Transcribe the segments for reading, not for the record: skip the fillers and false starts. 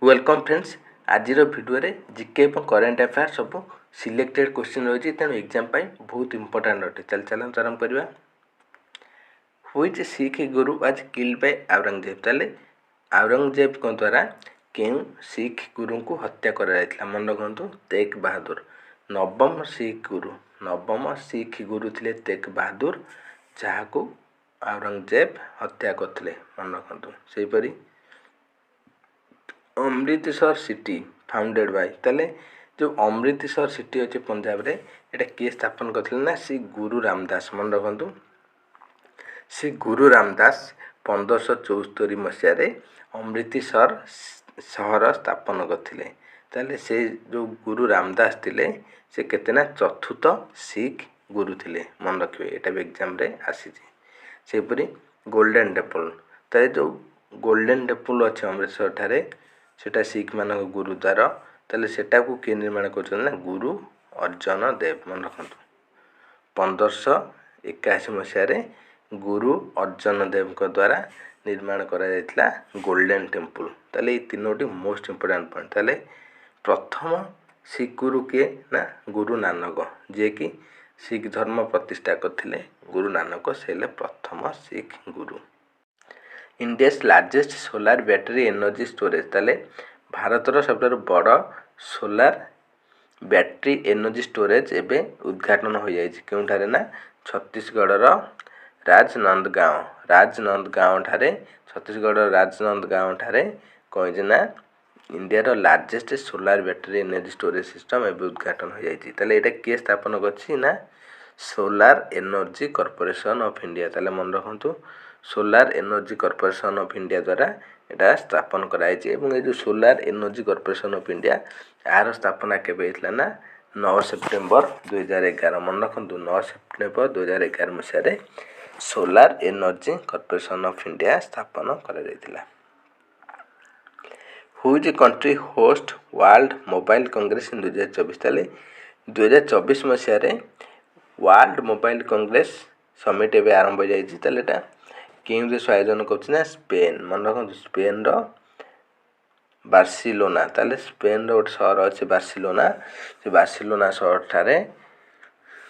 Welcome friends आज video रे GK और करेन्ट अफेयर सब सिलेक्टेड क्वेश्चन रही तेणु एग्जाम बहुत इंपोर्टेंट अटे। चल आरंभ करवा। Which Sikh Guru was killed by Aurangzeb. चले औरंगजेब द्वारा क्यों सिख गुरु को हत्या कर मन रखु। तेग बहादुर नवम सिख गुरु थे तेग बहादुर जहाँ औरंगजेब हत्या करते मन रखु। सेपरी अमृतसर सिटी फाउंडेड बाय ताले जो अमृतसर सिटी अच्छे पंजाब रे एटा किए स्थापन करथिले ना श्री गुरु रामदास मन रखु। श्री गुरु रामदास 1574 मसीह रे अमृतसर सहर स्थापन करथिले। ताले से जो गुरु रामदास थिले से केतेना चतुर्थ सिख गुरु थिले मन रखिए। एटा भी एग्जाम रे आसी सेपरी गोल्डन टेम्पल ताले जो गोल्डन टेम्पल अच्छे अमृतसर ठारे सेटा सिख मान गुरुद्वार ताले सेटा को किए निर्माण कर गुरु अर्जन देव मन रखु। 1581 मसीह गुरु अर्जन देव द्वारा निर्माण करा गोल्डन टेम्पल। ताले ये तीनोटी मोस्ट इम्पोर्टेंट पॉइंट। ताले प्रथम सिख गुरु किए ना गुरु नानक जे कि सिख धर्म प्रतिष्ठा करथिले गुरु नानक से प्रथम सिख गुरु। India's largest solar battery energy storage ताले भारतर सब बड़ सोलार बैटरी एनर्जी स्टोरेज एवं उद्घाटन हो जाए क्योंठारे ना छत्तीसगढ़ राजनंदगांव ठारे छत्तीसगढ़ राजनंदगांव ठारे कहींना India largest solar battery energy storage system एवं उद्घाटन हो जाए। ताले एटा किए स्थापन करछि ना solar energy corporation of India. ताले मन रखु solar energy corporation of India द्वारा यहाँ स्थापन कराई। ये जो solar energy corporation of India यार स्थापना केबे होइतला ना 9 सेप्टेम्बर 2011 मन रखु। 9 सेप्टेम्बर 2011 मसीह solar energy corporation of India स्थापन करा। Which country host world mobile congress in 2024। ताले 2024 मसीह वर्ल्ड मोबाइल कांग्रेस समिट एवं आरंभ हो जाए। क्यों देश आयोजन कर स्पेन मन रखु। स्पेन रो बार्सिलोना ताले स्पेन रो शहर अच्छे बार्सिलोना से बार्सिलोना शहर ठारे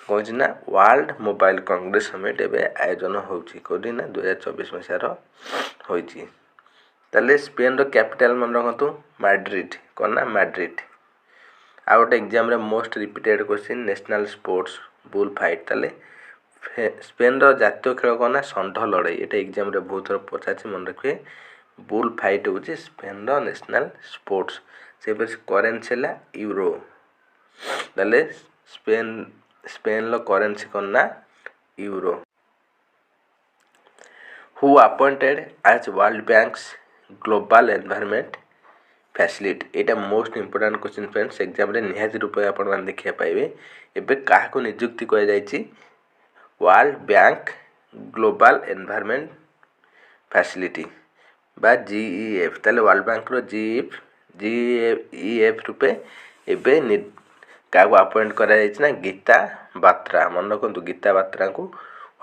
कहना वर्ल्ड मोबाइल कांग्रेस समिट एवं आयोजन होना 2024 मसीहार होती। ताले स्पेन रो कैपिटल मन रखु मैड्रिड कौन मैड्रिड। आ गोटे एग्जाम रे most repeated question national sports bull fight. ताले स्पेन रो जातीय खेल कौन षंढ लड़ाई। ये एग्जाम रे बहुत थर पचार मन रखिए। बुल फाइट हूँ स्पेन रो नेशनल स्पोर्ट्स। से करेन्सी है यूरो। ताले स्पेन रो करेन्सी कौन ना euro. Who appointed as world bank's global environment facility. यहाँ most important question friends exam रे निहाती रूप में देखा पाइबे। एबे क्या नियुक्ति कर world bank global environment facility बा जीईएफ। ताले वर्ल्ड बैंक रो जीईएफ रूपे एबे क्या अपॉइंट करा ना गीता बात्रा मन रखु। गीता बात्रा को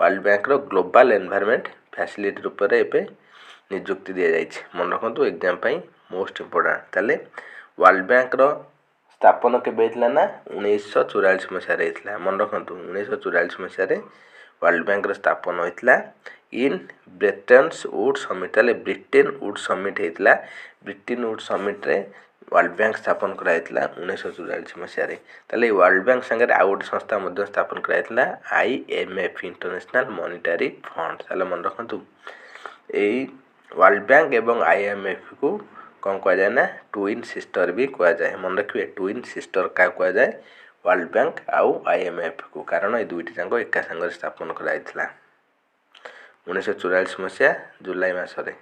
वर्ल्ड बैंक रो ग्लोबल एनवायरनमेंट फैसिलिटी रूप में एबे नियुक्ति दि जाए मन रखु। Exam most important. ताले वर्ल्ड बैंक रो स्थापन केबे होइतला ना 1944 मसीह मन रखु। 1944 मसीह वर्ल्ड बैंक रो स्थापन होइतला इन ब्रेटन्स वुड समिट। ताले ब्रिटेन वुड समिट होइतला। ब्रिटेन वुड समिट रे वर्ल्ड बैंक स्थापन कराइतला 1944 मसीह। ताले वर्ल्ड बैंक संगे आ गोटे संस्था मध्य स्थापन कराइतला आईएमएफ इंटरनेशनल मॉनिटरी फंड। ताले मन रखु एई वर्ल्ड बैंक एवं आईएमएफ को कौन कह जाए ना ट्विन सिस्टर भी कह जाए। मन रखिए ट्विन सिस्टर क्या कह जाए वर्ल्ड बैंक आउ आईएमएफ को। कारण ये दुईटी जाक एका संगे स्थापन कराइतला 1944 मसीहा जुलाई मासरे।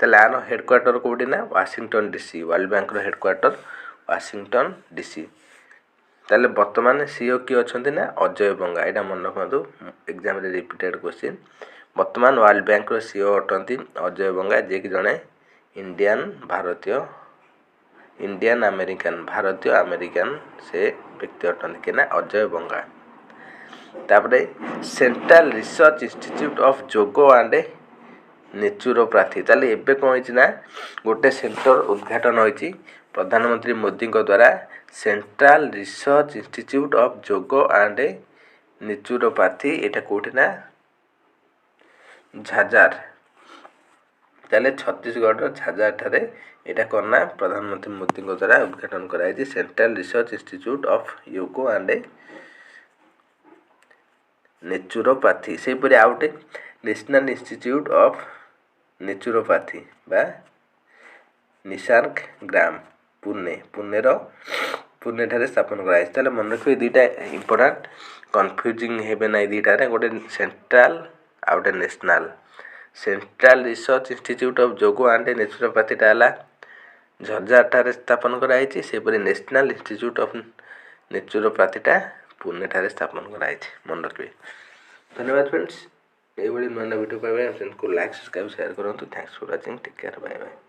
ताले आर हेडक्वार्टर कोठी ना वाशिंगटन डीसी। वर्ल्ड बैंक रो हेडक्वार्टर वाशिंगटन डीसी। ताले वर्तमान सीईओ किए अछंती ना अजय बंगा। एटा मन रखु एग्जाम रे रिपीटेड क्वेश्चन। वर्तमान वर्ल्ड बैंक रो सीईओ अटंती अजय बंगा जे कि जणे इंडियन अमेरिकन भारतीय अमेरिकन से व्यक्ति अटंती कि ना अजय बंगा। तापरे सेंट्रल रिसर्च इंस्टीट्यूट ऑफ जोगो एंड नेचुरोपैथी ताले एबे कौन होइछि ना गोटे सेंटर उद्घाटन होइछि प्रधानमंत्री मोदी द्वारा सेंट्रल रिसर्च इंस्टीट्यूट ऑफ जोगो एंड नेचुरोपैथी एटा कोठी ना झाजार ताले छत्तीसगढ़ झाजार ठारे एटा करना प्रधानमंत्री मोदी द्वारा उद्घाटन कराई central research institute of Yogi and naturopathy से परि आउटे नेशनल इंस्टीट्यूट ऑफ नेचुरोपैथी बा निसर्ग ग्राम पुणे ठारे स्थापन कराई ताले मन रखिबे दीटा इंपोर्टेंट कंफ्यूजिंग हेबे ना दीटा रे गोटे सेंट्रल आउटे national central research institute of जोगो एंड नेचुरोपैथी टाला झज्जार ठारे स्थापन कराई से परि नेशनल इंस्टीट्यूट ऑफ नेचुरोपैथी टा पुणे ठारे स्थापन कराई मन रखिबे। धन्यवाद फ्रेंड्स ये नुआ नुआ वीडियो पाइबा को लाइक सब्सक्राइब शेयर करूँ। Thanks for watching take care bye bye.